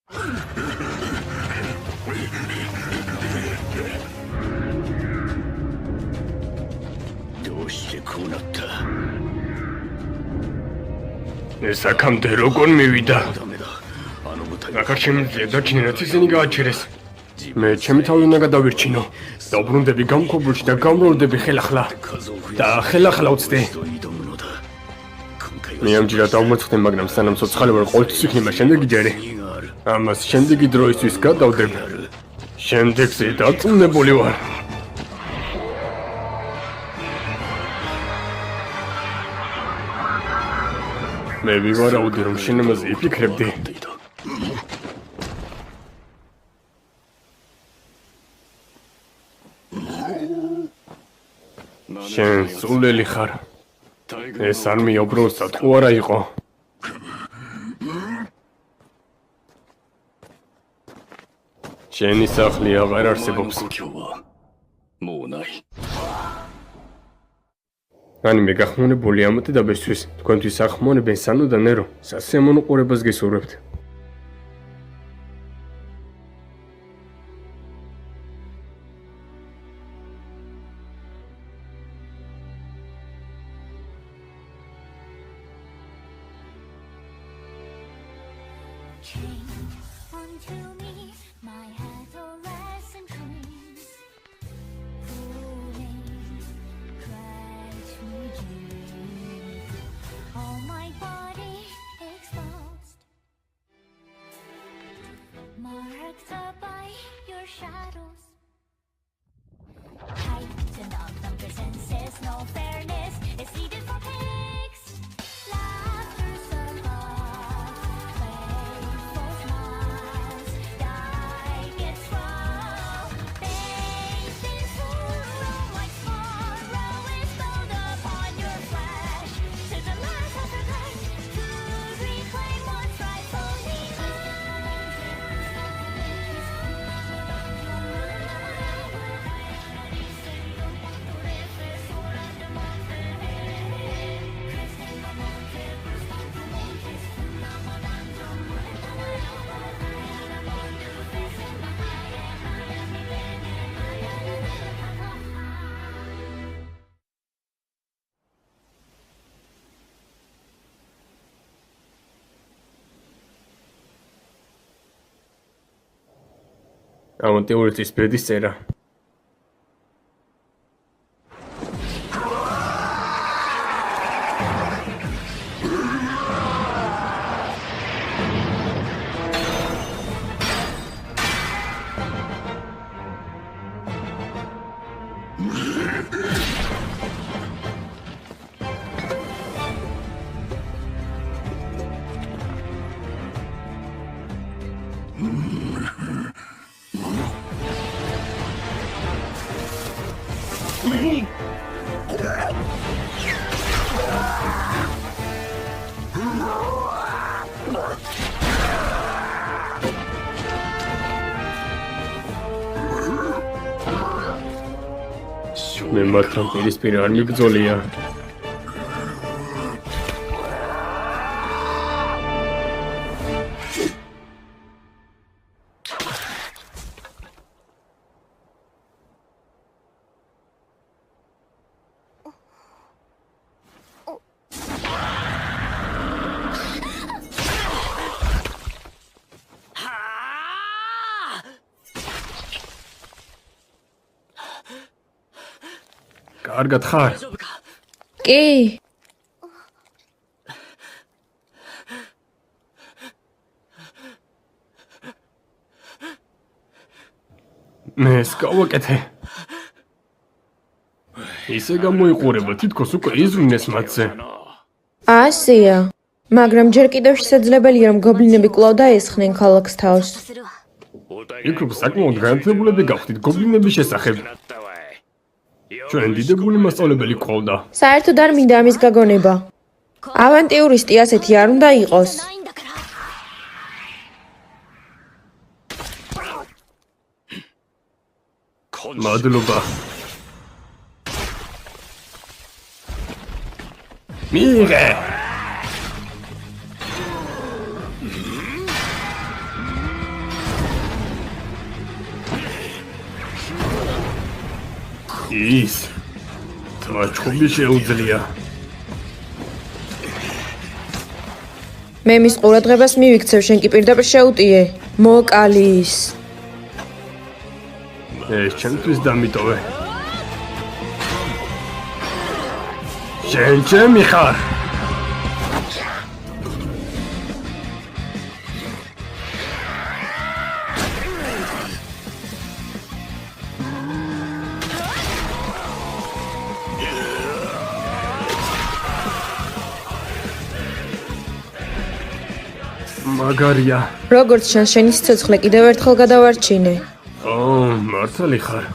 ეს აქამდე როგორ მივიდა? ახლა შემიძლია დარჩენა ისინი გააჩერეს. მე ჩემი თავი უნდა გადავირჩინო. დაუბრუნდები გამქობულში და გამრავლდები ხელახლა. და ხელახლა უცდე. მე ამჯერად აღმოჩნდი, მაგრამ სანამ ცოცხალი ვარ, ყოველთვის იქნება შემდეგი ჯერი. ამას შემდეგი დროისთვის გადავდებ. შემდეგზე დაწუნებული ვარ. მე ვივარაუდი, რომ შენ ამაზე იფიქრებდი. შენ სულელი ხარ. ეს არმია უბრალოდ თუ არა იყო. შენი სახლი აღარ არსებობს. ანიმე გახმონებული ამათი დაბესთვის, თქვენთვის ახმონებენ სანუ და ნერო, სასიამოვნო ყურებას გესურვებთ. Marked up by your shadows. Heightened up the senses, no fairness is needed for pigs. Laughter survives, playful smiles, die gets raw. Bathed in sorrow like sorrow is bound upon your flesh. To the last of the light, to reclaim what's rightfully ამონტეურის ბედის წერა. მე მათთან პირისპირ არ მიბრძოლია. კარგად ხარ? კი. მე გავაკეთე. ისე გამოიყურება, თითქოს უკვე იზრუნეს მათზე. ასია. მაგრამ ჯერ კიდევ შესაძლებელია, რომ გობლინები კვლავ დაესხნენ ქალაქს თავს. იქ საკმაოდ განათლებულები გავხდით გობლინების შესახებ. ჩვენ დიდებული მასწავლებელი ყავდა. საერთოდ არ მინდა ამის გაგონება. ავანტიურისტი ასეთი არ უნდა იყოს. მადლობა. მიიღე. ის თმაჩხუბი შეუძლია. მე მის ყურადღებას მივიქცევ, შენ კი პირდაპირ შეუტიე. მოკალი ის. ეს ჩემთვის დამიტოვე. შენ ჩემი ხარ. მაგარია. როგორც ჩანს, შენი სიცოცხლე კიდევ ერთხელ გადავარჩინე. მართალი ხარ.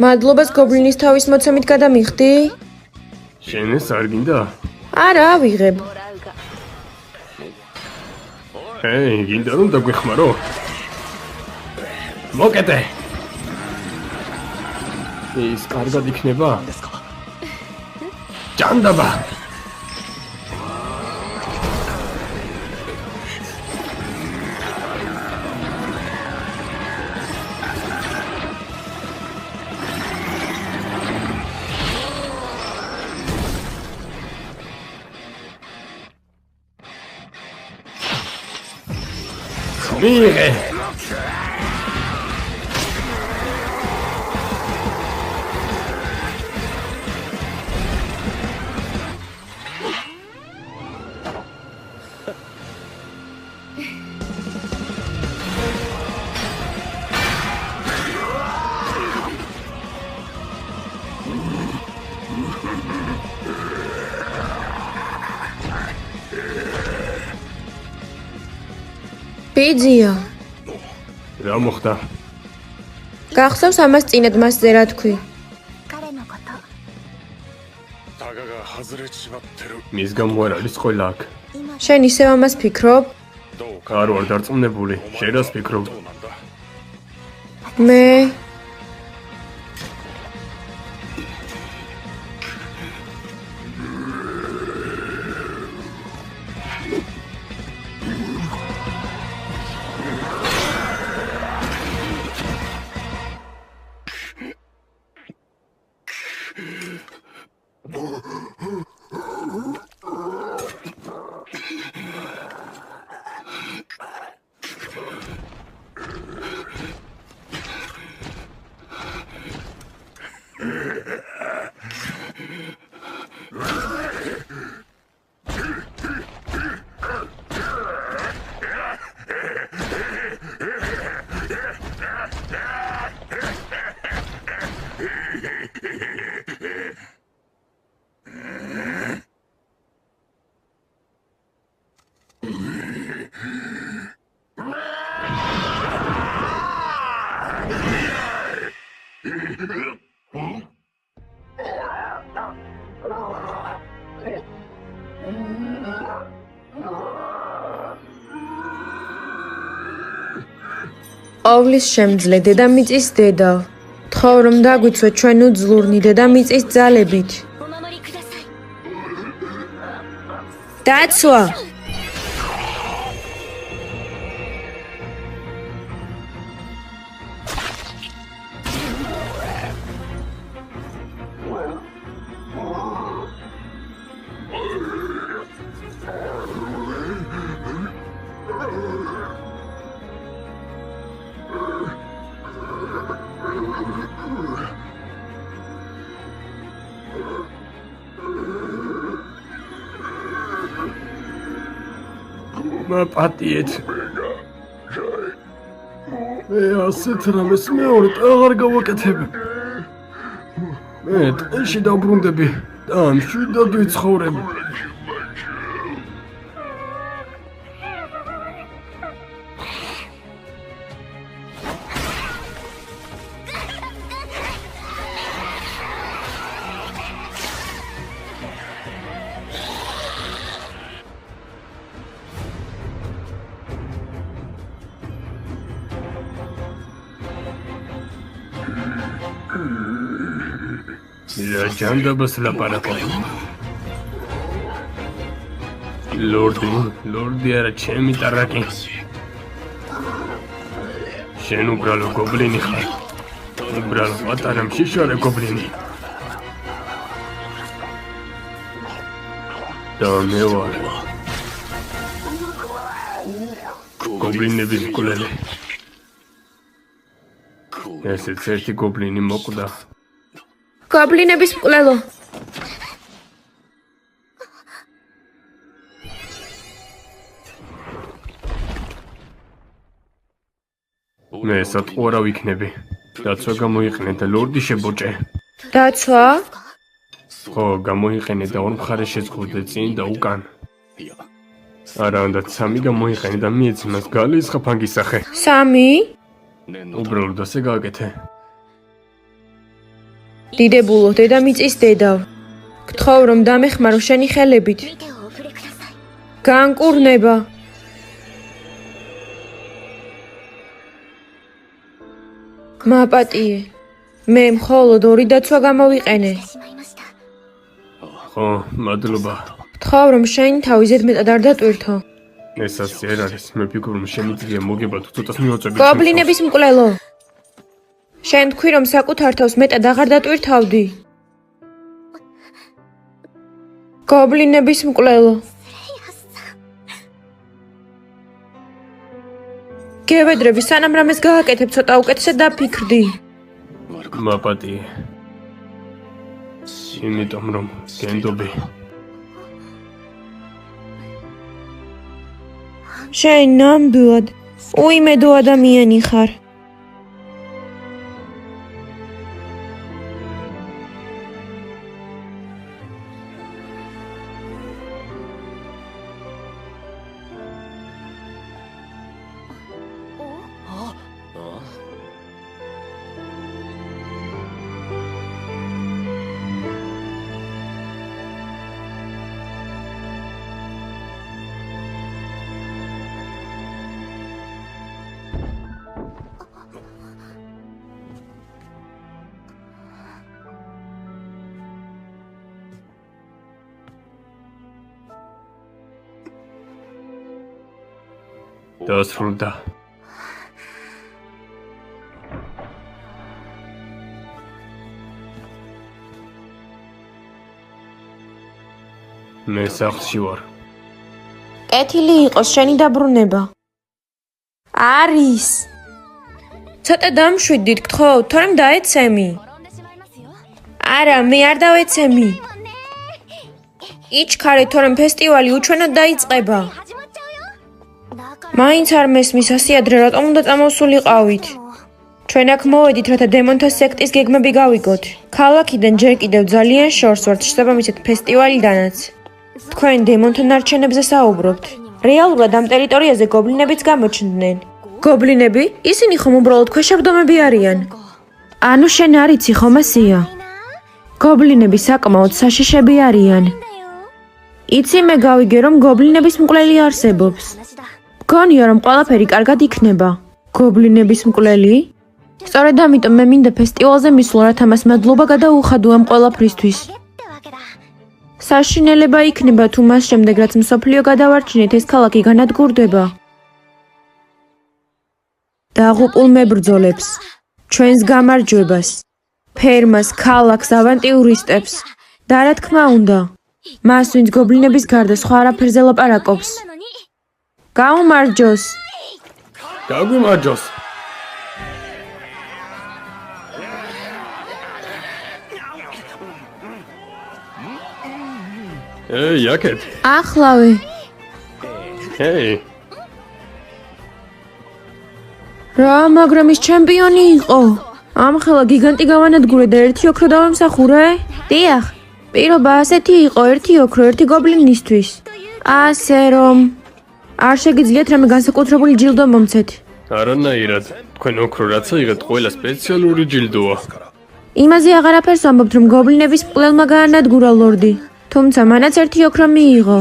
მადლობას გობლინის თავის მოცემით გადამიხდი? შენ ეს არ გინდა? არა, ავიღებ. გინდა რომ დაგვეხმარო? მოკეთე. ის კარგად იქნება? ჭანდაბა. მიიღე. ბიძია. რა მოხდა? გახსოვს ამას წინად მასზე რა თქვი? 彼のこと მის გამო არ არის ყველა აქ. შენ ისევ ამას ფიქრობ? არ ვარ დარწმუნებული. შენ რას ფიქრობ? მე ყოვლის შემძლე დედამიწის დედა. თხოვ რომ დაგვიცვეთ ჩვენ უძლურნი დედამიწის ძალებით. お守りください დაცვა. მაპატიეთ. მე ასეთ რამეს მეორედ აღარ გავაკეთებ. მე ტყეში დაბრუნდები და მშვიდად ვიცხოვრებ. რა ჯანდაბას ლაპარაკობ? ლორდი არა ჩემი ტარაკი. შენ უბრალო გობლინი ხარ. უბრალოდ პატარა მშიშარე გობლინი. და მე ვარ გობლინების მკვლელი. ესეც ერთი გობლინი მოკვდა. გობლინების მკვლელო. მე სათყო არა ვიქნები. დაცვა გამოიყენე და ლორდი შებოჭე. დაცვა? ხო, გამოიყენე და ორ მხარეს შეზღუდე წინ და უკან. არა, უნდა 3 გამოიყენე და მიეცი მას გალისხა ფანგის სახე. 3? უბრალოდ ასე გააკეთე. დიდებულო, დედამიწის დედავ. გთხოვ რომ დამეხმარო შენი ხელებით. 手をお触れください。 განკურნება. მაპატიე. მე მხოლოდ 2 დაცვა გამოვიყენე. しまいました。 ხო, მადლობა. გთხოვ რომ შენი თავი ზედმეტად არ დატვირთო. ეს ასე არ არის. მე ვფიქრობ რომ შემიძლია მოგება თუ ცოტას მივაწვევი. გობლინების მკვლელო. შენ თქვი რომ საკუთარ თავს მეტად აღარ დატვირთავდი. გობლინების მკვლელო. გევედრები, სანამ რამეს გააკეთებ, ცოტა უკეთესად დაფიქრდი. მაპატიე. იმიტომ რომ გენდობი. შენ ნამდვილად უიმედო ადამიანი ხარ. დასრულდა. მე სახლში ვარ. კეთილი იყოს შენი დაბრუნება. არის. ცოტა დამშვიდდით, გთხოვ, თორემ დაეცემი. 転んでしまいますよ。 არა, მე არ დავეცემი. იჩქარე, თორემ ფესტივალი უჩვენოდ დაიწყება. 始まっちゃうよ。だから მაინც არ მესმის ასე ადრე რატომ უნდა წამოსულიყავით? ჩვენ აქ მოვედით, რათა დემონთა სექტის გეგმები გავიგოთ. ქალაქიდან ჯერ კიდევ ძალიან შორს ვართ შესაბამისად ფესტივალიდანაც. თქვენ დემონთა ნარჩენებზე საუბრობთ. რეალურად ამ ტერიტორიაზე გობლინებიც გამოჩნდნენ. გობლინები? ისინი ხომ უბრალოდ ქვეშევრდომები არიან? ანუ შენ არ იცი ხომ ასია? გობლინები საკმაოდ საშიშები არიან. だよ。 იცი მე გავიგე რომ გობლინების მკვლელი არსებობს. 話だ。 გონია რომ ყველაფერი კარგად იქნება. გობლინების მკვლელი? სწორედ ამიტომ მე მინდა ფესტივალზე მისვლა, რათა მას მადლობა გადაუხადო ამ ყველაფრისთვის. ってわけだ。 საშინელება იქნება თუ მას შემდეგ რაც მსოფლიო გადავარჩინეთ ეს ქალაქი განადგურდება. დაღუპულ მებრძოლებს, ჩვენს გამარჯვებას, ფერმას, ქალაქს, ავანტიურისტებს და რა თქმა უნდა, მას ვინც გობლინების გარდა სხვა არაფერზე ლაპარაკობს. なのに。 გაუმარჯოს! გაგვიმარჯოს. ეი, აქეთ. ახლავე. ჰეი, რა, მაგრამ ის ჩემპიონი იყო. ამხელა გიგანტი გავანადგურე და ერთი ოქრო დავემსახურე? დიახ. პირობა ასეთი იყო, ერთი ოქრო, ერთი გობლინისთვის. ასე რომ არ შეგიძლიათ რამე განსაკუთრებული ჯილდო მომცეთ. არანაირად. თქვენ ოქრო რაც აიღეთ, ყველა სპეციალური ჯილდოა. იმაზე აღარაფერს ვამბობთ, რომ გობლინების მკვლელმა გაანადგურა ლორდი. თუმცა მანაც ერთი ოქრო მიიღო.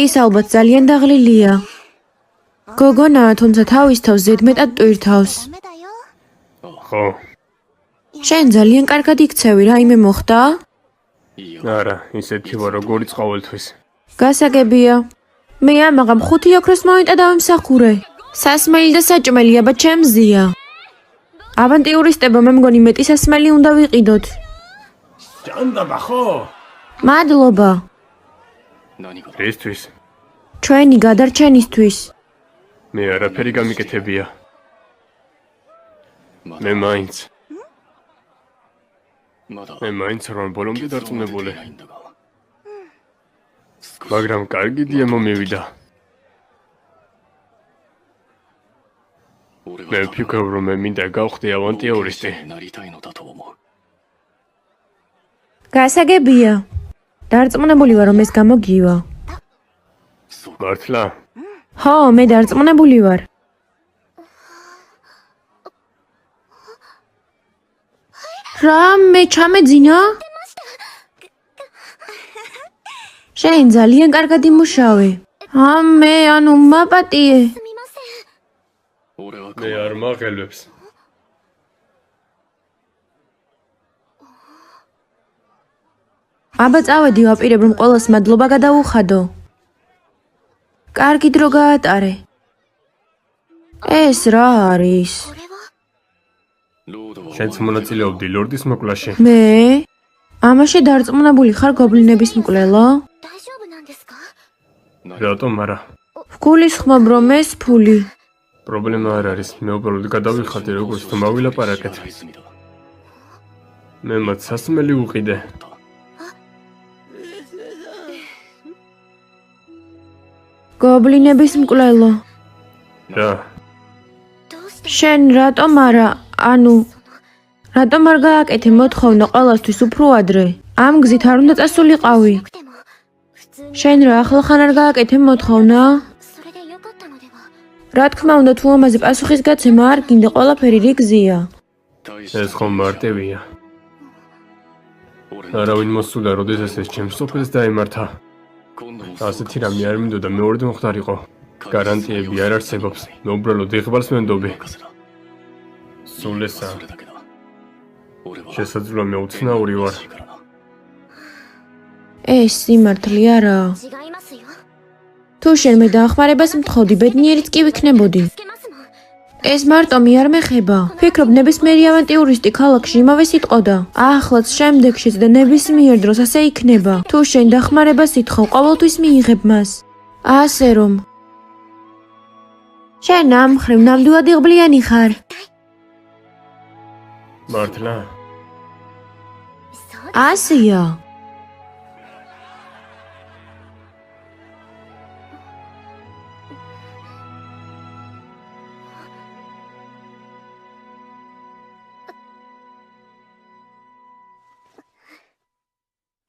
ის ალბათ ძალიან დაღლილია. გოგონაა, თუმცა თავის თავს ზედმეტად ტვირთავს. ダメだよ。 ხო, შენ ძალიან კარგად იქცევი, რაიმე მოხდა? არა, ისეთი ვარ როგორიც ყოველთვის. გასაგებია. მე ამაღამ 5 ოქროს მონეტა დავემსახურე. სასმელი და საჭმელი აბა ჩემზია. ავანტიურისტებო, მე მგონი მეტი სასმელი უნდა ვიყიდოთ. ჭანდაბა ხო? მადლობა. რისთვის? ჩვენი გადარჩენისთვის. მე არაფერი გამიკეთებია. მე მაინც არ ვარ ბოლომდე დარწმუნებული. მაგრამ კარგი დიემო მივიდა. მე ვფიქრობ, რომ მე მინდა გავხდე ავანტიურისტი. გასაგებია. დარწმუნებული ვარ, რომ ეს გამოგივა. მართლა? ხო, მე დარწმუნებული ვარ. რა მე ჩამეძინა? შენ ძალიან კარგად იმუშავე. მე ანუ მაპატიე. მე არ მაღელვებს. აბა წავედი, ვაპირებ რომ ყველას მადლობა გადაუხადო. კარგი დრო გაატარე. ეს რა არის? შენც მონაწილეობდი ლორდის მოკვლაში. მე? ამაში დარწმუნებული ხარ გობლინების მკვლელო? რატომ არა? ვგულისხმობ რომ ეს ფული. პრობლემა არ არის. მე უბრალოდ გადავიხადე როგორც თუ მავილაპარაკეთ. მე მათ სასმელი უყიდე. გობლინების მკვლელო. რა? შენ რატომ არა, რატომ არ გააკეთე მოთხოვნა ყველასთვის უფრო ადრე? ამ გზით არ უნდა წასულიყავი. შენ რა ახლახან არ გააკეთე მოთხოვნა? რა თქმა უნდა, თუ ამაზე პასუხისგაცემა არ გინდა, ყველაფერი რიგზია. ეს ხომ მარტივია. არავინ მოსულა, როდესაც ეს ჩემს სოფელს დაემართა. ასეთი რამე არ მინდოდა მეორედ მოხდარიყო. გარანტიები არ არსებობს. მე უბრალოდ იღბალს მენდობი. სულ ესა. შესაძლოა მე უცნაური ვარ. ეს სიმართლე არა. თუ შენ მე დაახმარებას მთხოვდი, ბედნიერიც კი ვიქნებოდი. ეს მარტო მე არ მეხება. ფიქრობ, ნებისმიერი ავანტიურისტი ქალაქში იმავე სიტყოდა. ახლაც შემდეგშიც და ნებისმიერ დროს ასე იქნება. თუ შენ დახმარებას ითხოვ, ყოველთვის მიიღებ მას. ასე რომ შენ ამ მხრივ ნამდვილად იღბლიანი ხარ. მართლა? ასია.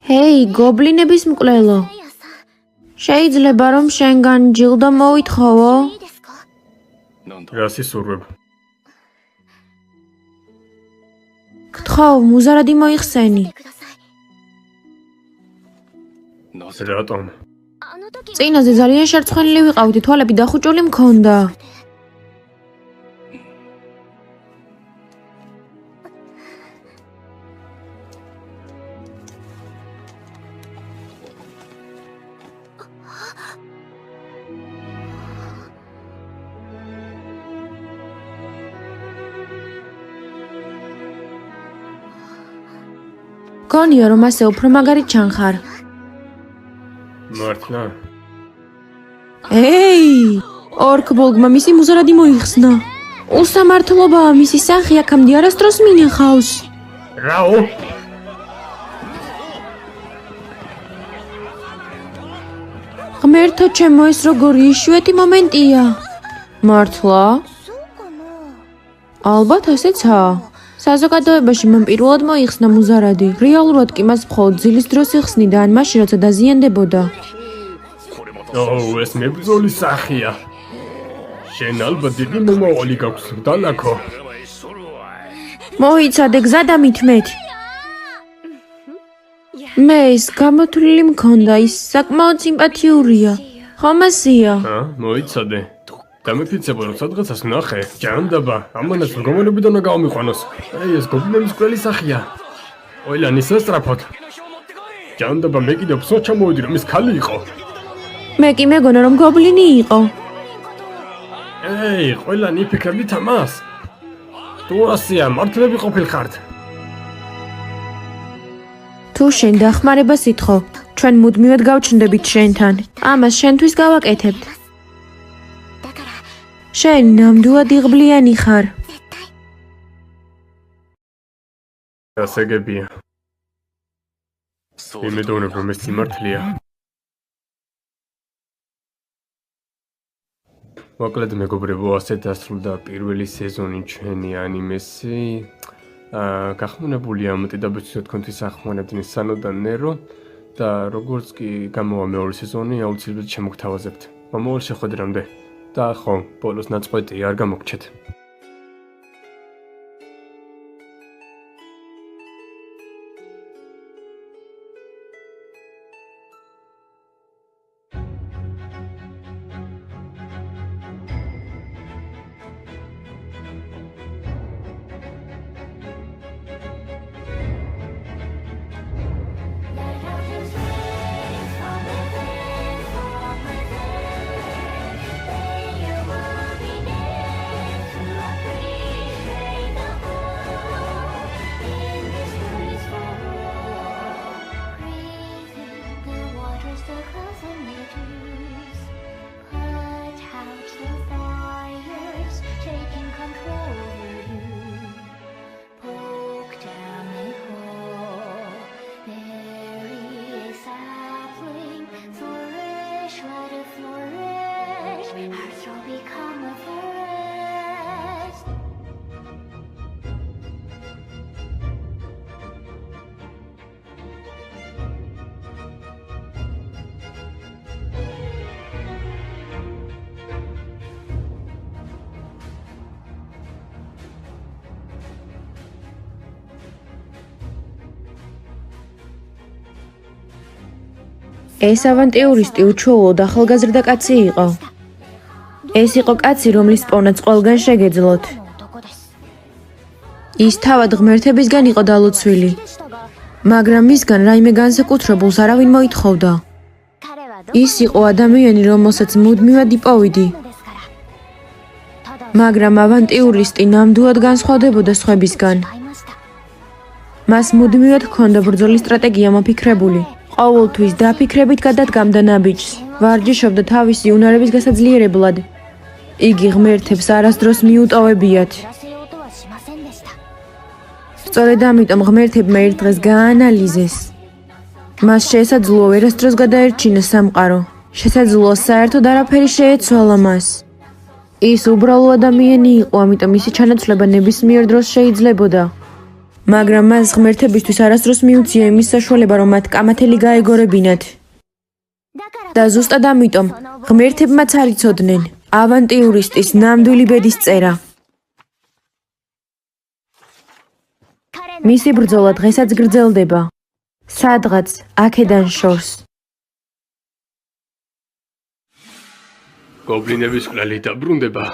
ჰეი, გობლინების მკვლელო. შეიძლება რომ შენგან ჯილდო მოვითხოვო? რას ისურვებ? გთხოვ, მუზარადი მოიხსენი. რატომ? წინაზე ძალიან შერცხვენილი ვიყავდი, თვალები დახუჭული მქონდა. გონია რომ ასე უფრო მაგარი ჩანხარ. მართლა? ეი, ორკბოლგმა მისი მუზარადი მოიხსნა. უსამართლობაა, მისი სახე აქამდე არასდროს მინახავს. რაო? ღმერთო ჩემო, ეს როგორი იშვიათი მომენტია. მართლა? ალბათ ასეცაა. საზოგადოებაში მან პირველად მოიხსნა მუზარადი. რეალურად კი მას მხოლოდ ძილის დროს იხსნიდა, ან მაშინ როცა დაზიანდებოდა. ეს მებრძოლის სახეა. შენ ალბათ დიდი მომავალი გაქვს, დანაკო. მოიცადე გზა და მithmet. მე ის გამოთვლილი მქონდა, ის საკმაოდ სიმპათიურია. ხომ ასია? მოიცადე. დამეფიცებო რომ სადღაცას ნახე. ჭანდაბა, ამანაც მდგომარეობიდან გავამიყვანოს. ეს გობლინების მკვლელი სახეა. ყველანი სასტრაფოდ. ჯანდაბა მე კიდევ ფსო ჩამოვედი რომ ეს ქალი იყო. მე კი მეგონა რომ გობლინი იყო. ეი, ყველანი იფიქრებდით ამას? თუ ასია, მართლები ყოფილხართ. თუ შენ დახმარებას ითხოვ, ჩვენ მუდმივად გავჩნდებით შენთან. ამას შენთვის გავაკეთებთ. შენ ნამდვილად იღბლიანი ხარ. გასაგებია. იმედოვნებ რომ ეს სიმართლეა. მოკლედ მეგობრებო, ასე დასრულდა პირველი სეზონი ჩვენი ანიმესი. გახმონებულია ამიტებიცოთ თქვენთვის ახმონებდნენ სანო და ნერო და როგორც კი გამოვა მეორე სეზონი, აუცილებლად შემოგთავაზებთ. მომავალ შეხვედრამდე და ხო, ბოლოს ნაწყვეტი არ გამოგჩეთ. Let out his rays from within, from within. Then you will begin to appreciate the good in this graceful world. Breathing the waters, the clouds and the dews. Put out the fires, taking control over you. Poke down a hole. Bury a sapling, flourish, let it flourish. Hearts will become a forest. ეს ავანტიურისტი უჩვეულოდ ახალგაზრდა კაცი იყო. ეს იყო კაცი, რომლის პოვნაც ყველგან შეგეძლოთ. ის თავად ღმერთებისგან იყო დალოცვილი, მაგრამ მისგან რაიმე განსაკუთრებულს არავინ მოითხოვდა. ის იყო ადამიანი, რომელსაც მუდმივად იპოვიდი, მაგრამ ავანტიურისტი ნამდვილად განსხვავდებოდა სხვებისგან. მას მუდმივად ჰქონდა ბრძოლის სტრატეგია მოფიქრებული. ყოველთვის დაფიქრებით გადადგამდა ნაბიჯს, ვარჯიშობდა თავისი უნარების გასაძლიერებლად. იგი ღმერთებს არასდროს მიუტოვებიათ. სწორედ ამიტომ ღმერთებმა ერთ დღეს გააანალიზეს. მას შესაძლოა ვერასდროს გადაერჩინა სამყარო. შესაძლოა საერთოდ არაფერი შეეცვალა მას. ის უბრალო ადამიანი იყო, ამიტომ მისი ჩანაცვლება ნებისმიერ დროს შეიძლებოდა. მაგრამ მას ღმერთებისთვის არასდროს მიუწია იმის საშუალება, რომ მათ კამათელი გაეგორებინათ. და ზუსტად ამიტომ ღმერთებმაც არ იცოდნენ ავანტიურისტის ნამდვილი ბედის წერა. მისი ბრძოლა დღესაც გრძელდება. სადღაც აქედან შორს. გობლინების კვლელი დაბრუნდება.